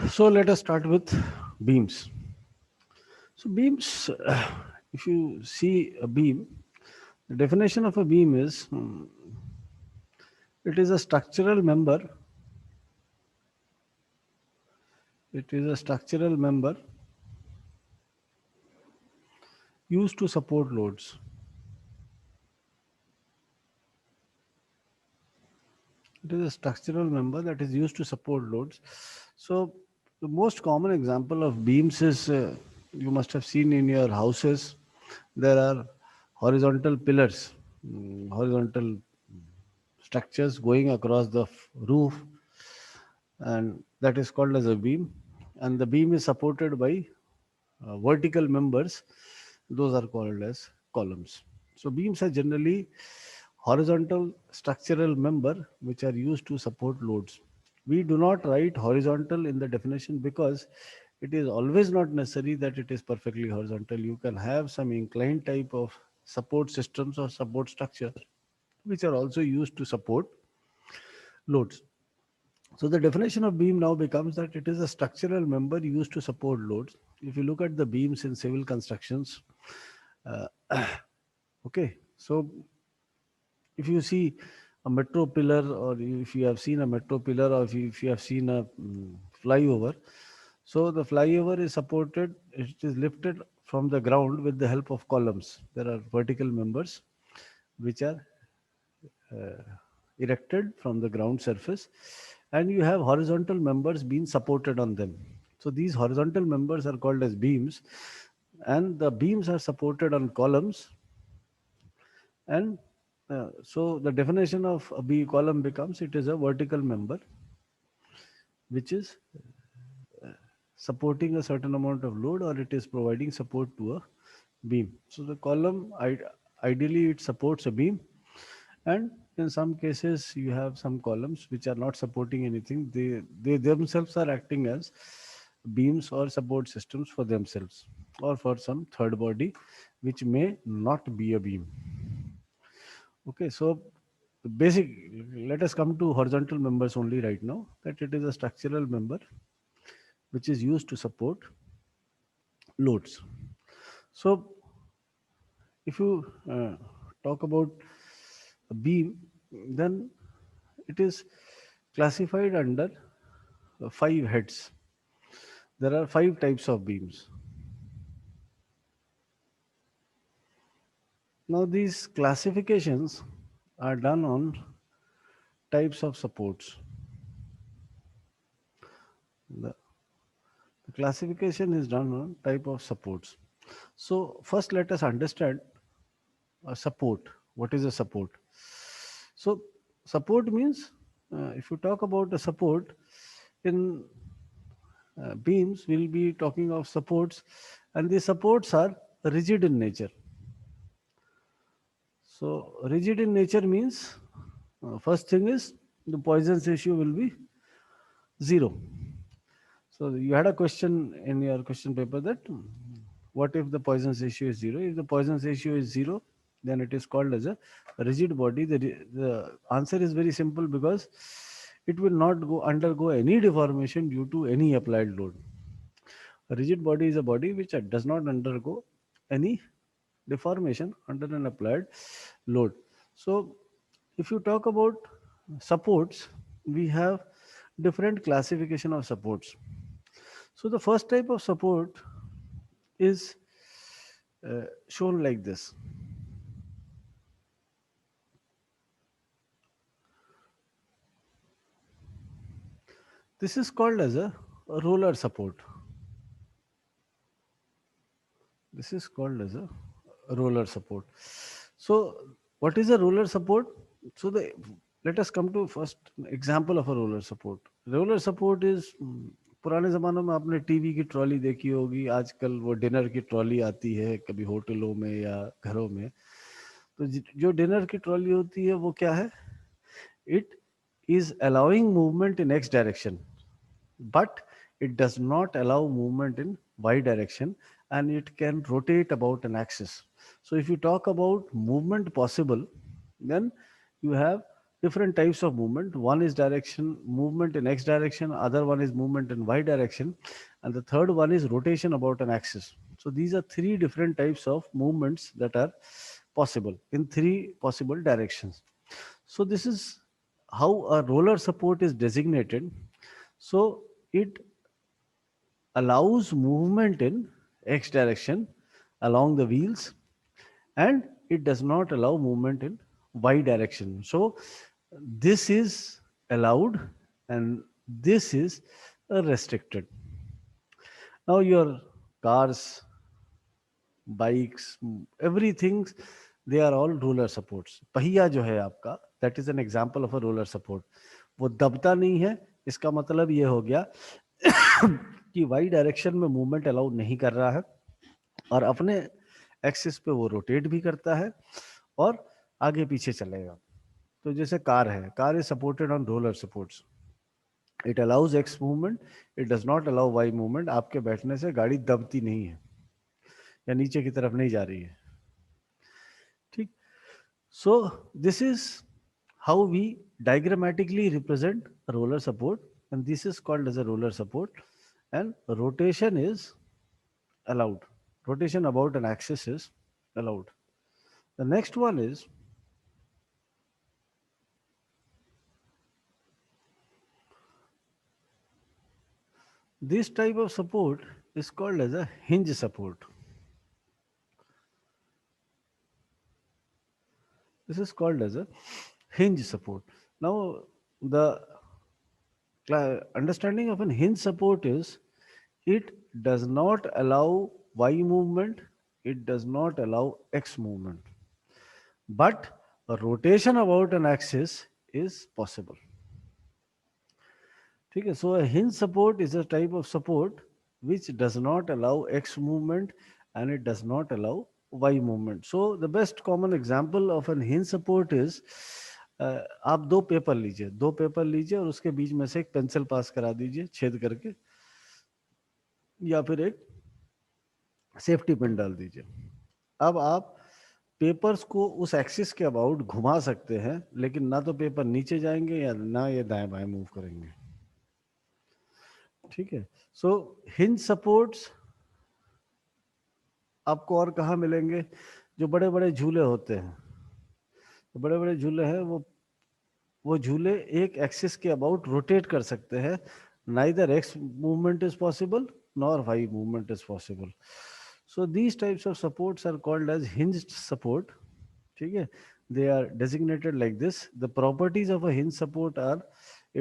So let us start with beams. So beams, if you see a beam, the definition of a beam is it is a structural member. It is a structural member used to support loads. It is a structural member that is used to support loads. So the most common example of beams is you must have seen in your houses. There are horizontal pillars, horizontal structures going across the roof, and that is called as a beam. And the beam is supported by vertical members, those are called as columns. So beams are generally horizontal structural member which are used to support loads. We do not write horizontal in the definition because it is always not necessary that it is perfectly horizontal. You can have some inclined type of support systems or support structures which are also used to support loads. So the definition of beam now becomes that it is a structural member used to support loads. If you look at the beams in civil constructions, uh, okay, so if you see a metro pillar, or if you have seen a metro pillar, or if you have seen a flyover, so the flyover is supported, it is lifted from the ground with the help of columns. There are vertical members which are uh, erected from the ground surface, and you have horizontal members being supported on them. So these horizontal members are called as beams, and the beams are supported on columns. And so the definition of a B column becomes it is a vertical member which is supporting a certain amount of load, or it is providing support to a beam. So the column ideally it supports a beam, and in some cases you have some columns which are not supporting anything. They themselves are acting as beams or support systems for themselves or for some third body which may not be a beam. Okay, so the basic, let us come to horizontal members only right now, that it is a structural member which is used to support loads. So if you talk about a beam, then it is classified under five heads. There are five types of beams. Now these classifications are done on types of supports. The, the classification is done on type of supports. So first let us understand a support. What is a support? So support means, if you talk about a support in beams, we'll be talking of supports, and the supports are rigid in nature. So rigid in nature means, first thing is the Poisson's ratio will be zero. So you had a question in your question paper that what if the Poisson's ratio is zero? If the Poisson's ratio is zero, then it is called as a rigid body. The answer is very simple, because it will not go undergo any deformation due to any applied load. A rigid body is a body which does not undergo any deformation under an applied load. So if you talk about supports, we have different classification of supports. So the first type of support is shown like this. This is called as a roller support. This is called as a roller support. So what is a roller support? So the let us come to first example of a roller support. Roller support is पुराने ज़मानों में आपने TV की trolley देखी होगी, आजकल वो dinner की trolley आती है कभी होटलों में या घरों में. तो जो डिनर की ट्रॉली होती है वो क्या है? It is allowing movement in x direction, but it does not allow movement in y direction, and it can rotate about an axis. So if you talk about movement possible, then you have different types of movement. One is direction, movement in x direction, other one is movement in y direction, and the third one is rotation about an axis. So these are three different types of movements that are possible in three possible directions. So this is how a roller support is designated. So it allows movement in x direction along the wheels, and it does not allow movement in y direction. So this is allowed and this is restricted. Now your cars, bikes, everything, they are all roller supports. पहिया जो है आपका, that is an example of a roller support. वो दबता नहीं है, इसका मतलब ये हो गया कि वाई डायरेक्शन में मूवमेंट अलाउ नहीं कर रहा है, और अपने एक्सिस पे वो रोटेट भी करता है और आगे पीछे चलेगा. तो जैसे कार है, car is supported on roller supports. It allows X movement, it does not allow Y movement. आपके बैठने से गाड़ी दबती नहीं है या नीचे की तरफ नहीं जा रही है. ठीक. So this is how we diagrammatically represent a roller support, and this is called as a roller support, and rotation is allowed. Rotation about an axis is allowed. The next one is this type of support is called as a hinge support. This is called as a hinge support. Now, the understanding of an hinge support is it does not allow y movement, it does not allow x movement, but a rotation about an axis is possible. Okay, so a hinge support is a type of support which does not allow x movement and it does not allow y movement. So the best common example of an hinge support is आप दो paper लीजिए और उसके बीच में से एक pencil पास करा दीजिए छेद करके, या फिर एक सेफ्टी पिन डाल दीजिए. अब आप पेपर्स को उस एक्सिस के अबाउट घुमा सकते हैं, लेकिन ना तो पेपर नीचे जाएंगे या ना ये दाएं बाएं मूव करेंगे. ठीक है. सो हिंज सपोर्ट्स आपको और कहाँ मिलेंगे? जो बड़े बड़े झूले होते हैं, तो बड़े बड़े झूले हैं, वो झूले एक एक्सिस के अबाउट रोटेट कर सकते हैं. Neither X movement is possible nor Y movement is possible. So these types of supports are called as hinged support. ठीक है. They are designated like this. The properties of a hinge support are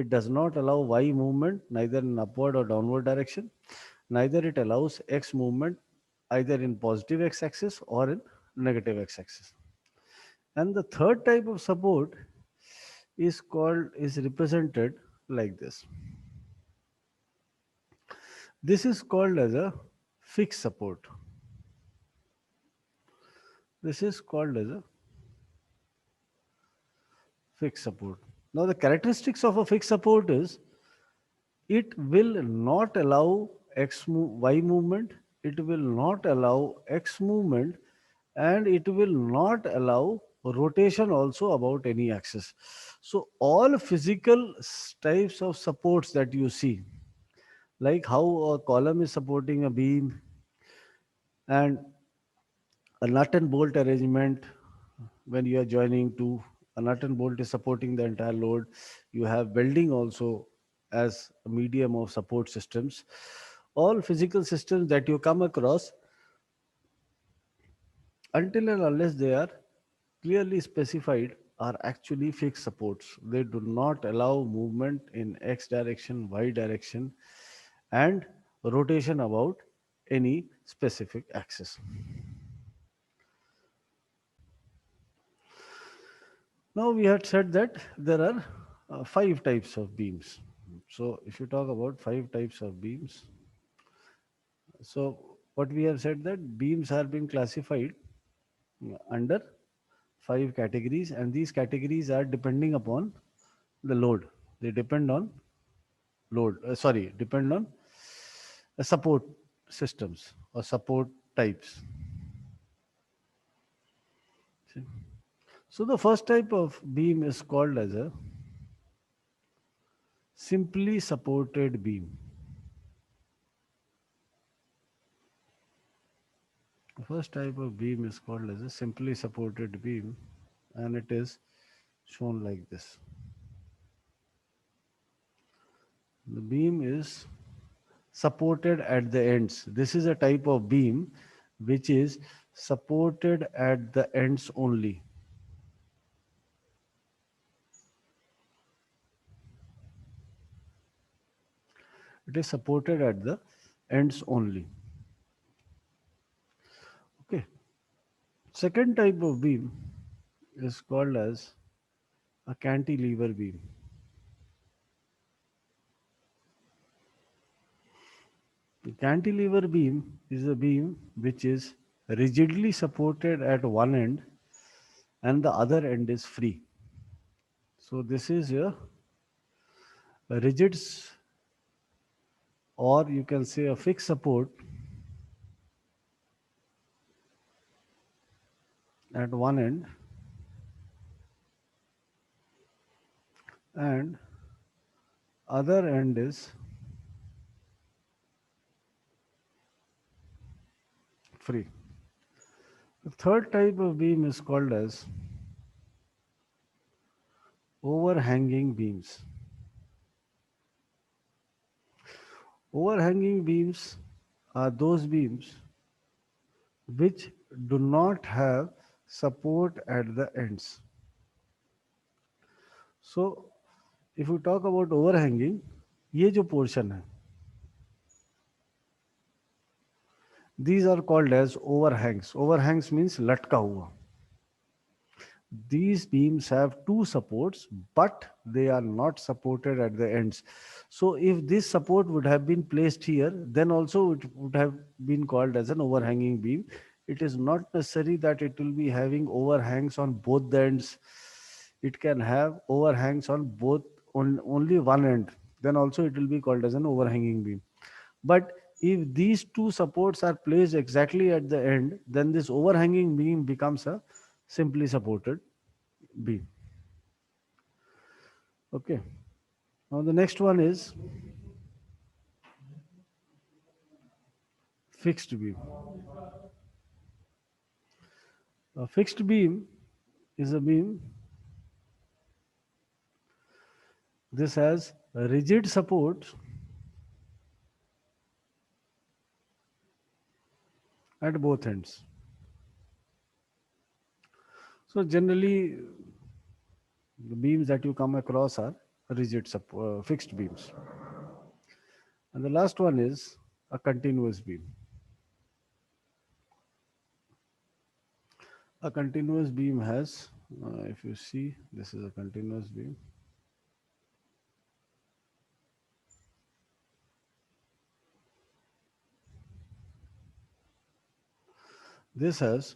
it does not allow y movement neither in upward or downward direction, neither it allows x movement either in positive x-axis or in negative x-axis. And the third type of support is represented like this. This is called as a fixed support. This is called as a fixed support. Now the characteristics of a fixed support is it will not allow y movement, it will not allow x movement, and it will not allow rotation also about any axis. So all physical types of supports that you see, like how a column is supporting a beam, and a nut and bolt arrangement, when you are joining two, a nut and bolt is supporting the entire load. You have welding also as a medium of support systems. All physical systems that you come across, until and unless they are clearly specified, are actually fixed supports. They do not allow movement in x direction, y direction, and rotation about any specific axis. Now we had said that there are five types of beams. So if you talk about five types of beams, so what we have said that beams are being classified under five categories, and these categories are depending upon the load. They depend on depend on support systems or support types. So the first type of beam is called as a simply supported beam. The first type of beam is called as a simply supported beam, and it is shown like this. The beam is supported at the ends. This is a type of beam which is supported at the ends only. It is supported at the ends only. Okay. Second type of beam is called as a cantilever beam. The cantilever beam is a beam which is rigidly supported at one end and the other end is free. So this is a rigid or you can say a fixed support at one end and other end is free. The third type of beam is called as overhanging beams. Overhanging beams are those beams which do not have support at the ends. So, if you talk about overhanging, ये जो portion है, these are called as overhangs. Overhangs means लटका हुआ. These beams have two supports, but they are not supported at the ends. So if this support would have been placed here, then also it would have been called as an overhanging beam. It is not necessary that it will be having overhangs on both the ends. It can have overhangs on both on only one end. Then also it will be called as an overhanging beam. But if these two supports are placed exactly at the end, then this overhanging beam becomes a simply supported beam. Okay. Now the next one is fixed beam. A fixed beam is a beam. This has a rigid support at both ends. So generally, the beams that you come across are fixed beams. And the last one is a continuous beam. A continuous beam has, if you see, this is a continuous beam. This has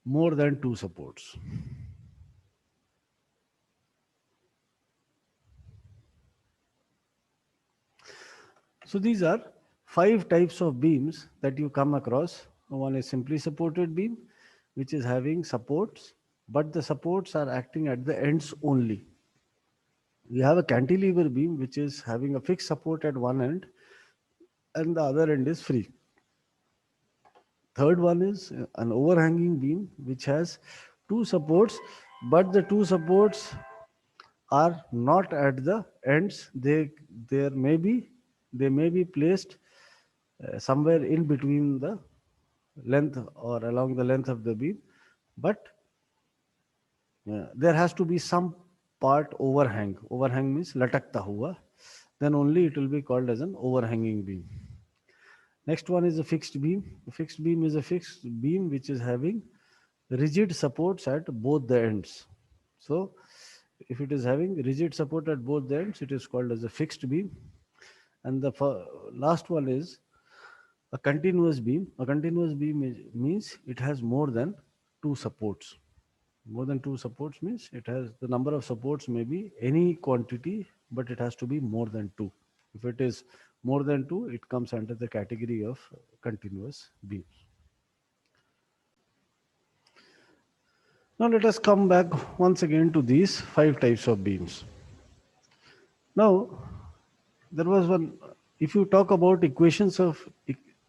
more than two supports. So these are five types of beams that you come across. One is simply supported beam, which is having supports, but the supports are acting at the ends only. We have a cantilever beam, which is having a fixed support at one end and the other end is free. Third one is an overhanging beam, which has two supports, but the two supports are not at the ends. There may be they may be placed somewhere in between the length or along the length of the beam, but there has to be some part overhang. Overhang means latakta hua. Then only it will be called as an overhanging beam. Next one is a fixed beam. A fixed beam is a fixed beam which is having rigid supports at both the ends. So if it is having rigid support at both the ends, it is called as a fixed beam. And the last one is a continuous beam. A continuous beam means it has more than two supports. More than two supports means it has the number of supports may be any quantity, but it has to be more than two. If it is more than two, it comes under the category of continuous beams. Now let us come back once again to these five types of beams. Now there was one, if you talk about equations of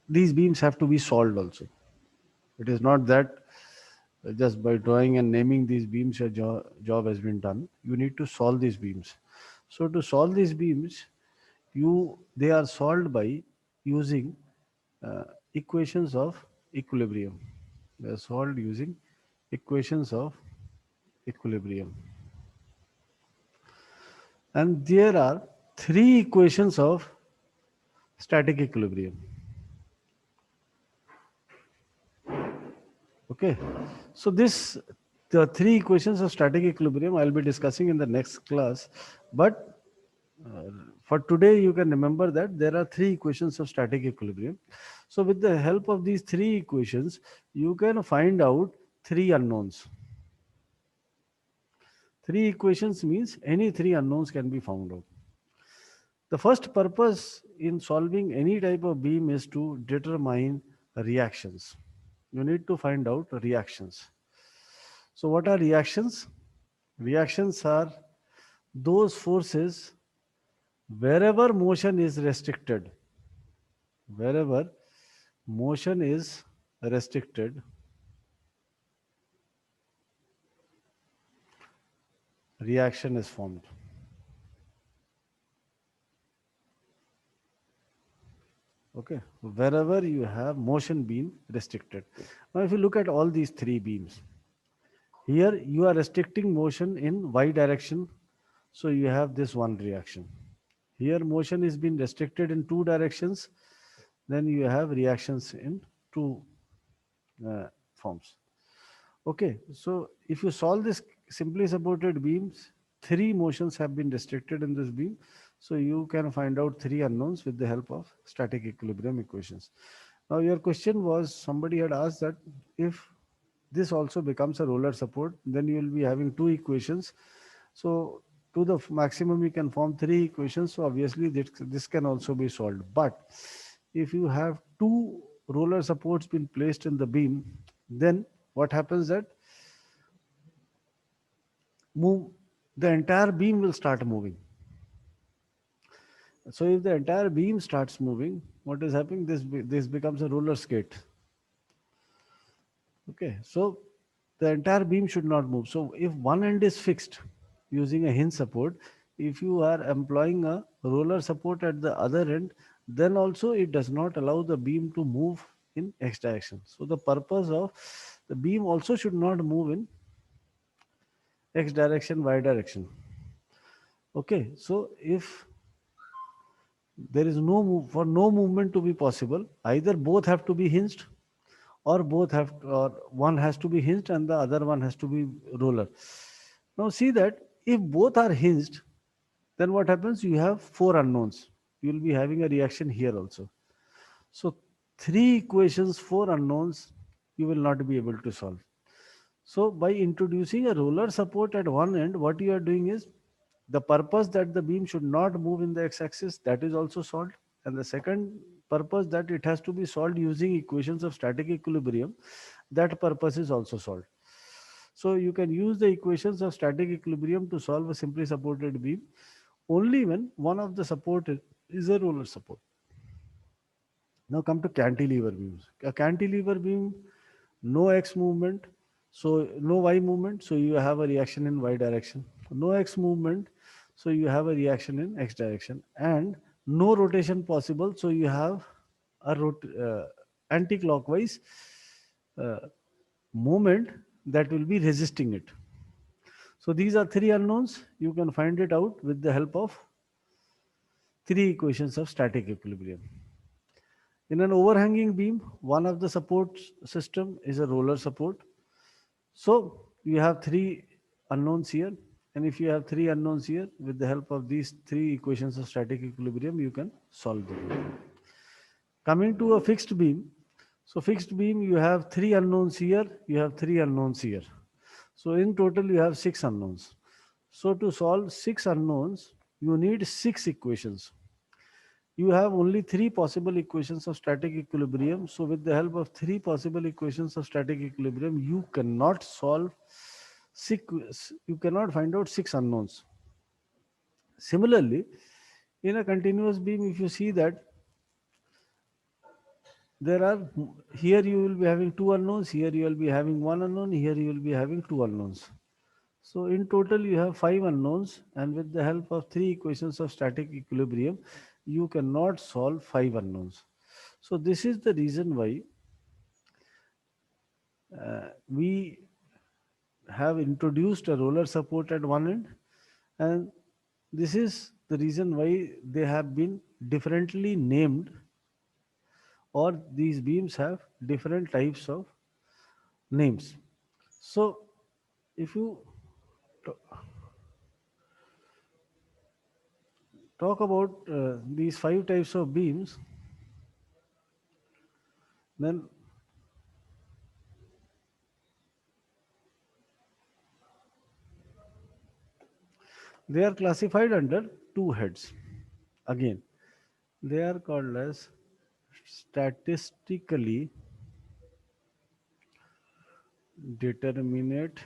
these beams have to be solved also. It is not that just by drawing and naming these beams your job has been done. You need to solve these beams. So to solve these beams, they are solved by using uh, equations of equilibrium. They are solved using equations of equilibrium. And there are three equations of static equilibrium. Okay, so the three equations of static equilibrium I'll be discussing in the next class, but for today you can remember that there are three equations of static equilibrium. So with the help of these three equations, you can find out three unknowns. Three equations means any three unknowns can be found out. The first purpose in solving any type of beam is to determine reactions. You need to find out reactions. So what are reactions? Reactions are those forces wherever motion is restricted. Wherever motion is restricted, reaction is formed. Okay, wherever you have motion being restricted. Now, if you look at all these three beams, here you are restricting motion in y direction, so you have this one reaction. Here motion is being restricted in two directions, then you have reactions in two forms. Okay, so if you solve this simply supported beams, three motions have been restricted in this beam. So you can find out three unknowns with the help of static equilibrium equations. Now your question was, somebody had asked that if this also becomes a roller support, then you will be having two equations. So to the maximum you can form three equations. So obviously this can also be solved. But if you have two roller supports been placed in the beam, then what happens that move the entire beam will start moving. So if the entire beam starts moving, what is happening? This becomes a roller skate. Okay, so the entire beam should not move. So if one end is fixed using a hinge support, if you are employing a roller support at the other end, then also it does not allow the beam to move in x direction. So the purpose of the beam also should not move in x direction, y direction. Okay, so if there is no move, for no movement to be possible, either both have to be hinged or or one has to be hinged and the other one has to be roller. Now see that if both are hinged, then what happens? You have four unknowns. You will be having a reaction here also. So three equations, four unknowns, you will not be able to solve. So by introducing a roller support at one end, what you are doing is the purpose that the beam should not move in the x-axis, that is also solved. And the second purpose that it has to be solved using equations of static equilibrium, that purpose is also solved. So you can use the equations of static equilibrium to solve a simply supported beam only when one of the support is a roller support. Now come to cantilever beams. A cantilever beam, no x movement, so no y movement, so you have a reaction in y direction. No x movement, so you have a reaction in x direction, and no rotation possible, so you have a anti-clockwise uh, movement that will be resisting it. So these are three unknowns. You can find it out with the help of three equations of static equilibrium. In an overhanging beam, one of the support system is a roller support. So you have three unknowns here. And if you have three unknowns here, with the help of these three equations of static equilibrium, you can solve the problem. Coming to a fixed beam. So fixed beam, you have three unknowns here, you have three unknowns here. So in total, you have six unknowns. So to solve six unknowns, you need six equations. You have only three possible equations of static equilibrium. So with the help of three possible equations of static equilibrium, you cannot solve you cannot find out six unknowns. Similarly, in a continuous beam, if you see that there are, here you will be having two unknowns, here you will be having one unknown, here you will be having two unknowns. So in total you have five unknowns, and with the help of three equations of static equilibrium, you cannot solve five unknowns. So this is the reason why we have introduced a roller support at one end, and this is the reason why they have been differently named, or these beams have different types of names. So if you talk about these five types of beams, then they are classified under two heads. Again, they are called as statistically determinate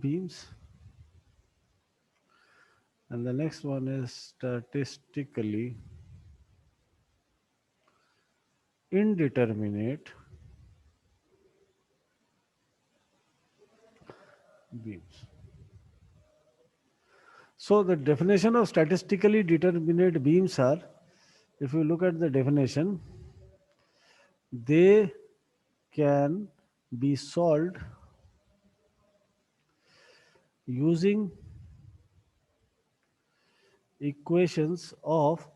beams, and the next one is statistically indeterminate beams. So the definition of statistically determinate beams are, if you look at the definition, they can be solved using equations of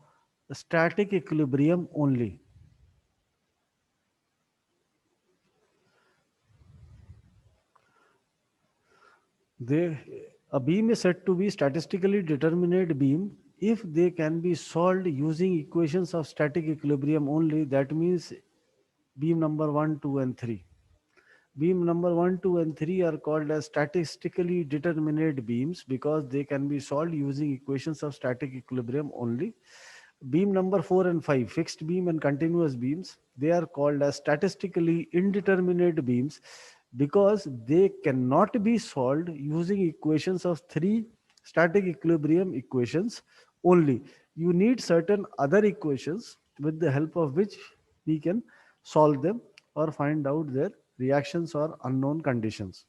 static equilibrium only. They, a beam is said to be statistically determinate beam if they can be solved using equations of static equilibrium only. That means beam number 1, 2, and 3. Beam number 1, 2, and 3 are called as statistically determinate beams because they can be solved using equations of static equilibrium only. Beam number 4 and 5, fixed beam and continuous beams, they are called as statistically indeterminate beams because they cannot be solved using equations of three static equilibrium equations only. You need certain other equations with the help of which we can solve them or find out their reactions or unknown conditions.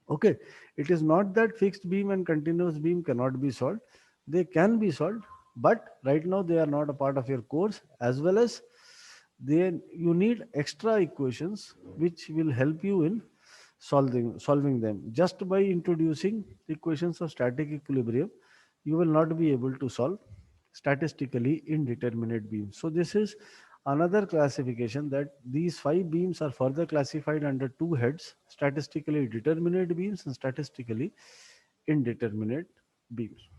Okay, it is not that fixed beam and continuous beam cannot be solved. They can be solved, but right now they are not a part of your course, as well as they, you need extra equations which will help you in solving them. Just by introducing equations of static equilibrium, you will not be able to solve statistically indeterminate beams. So this is another classification, that these five beams are further classified under two heads: statistically determinate beams and statistically indeterminate beams.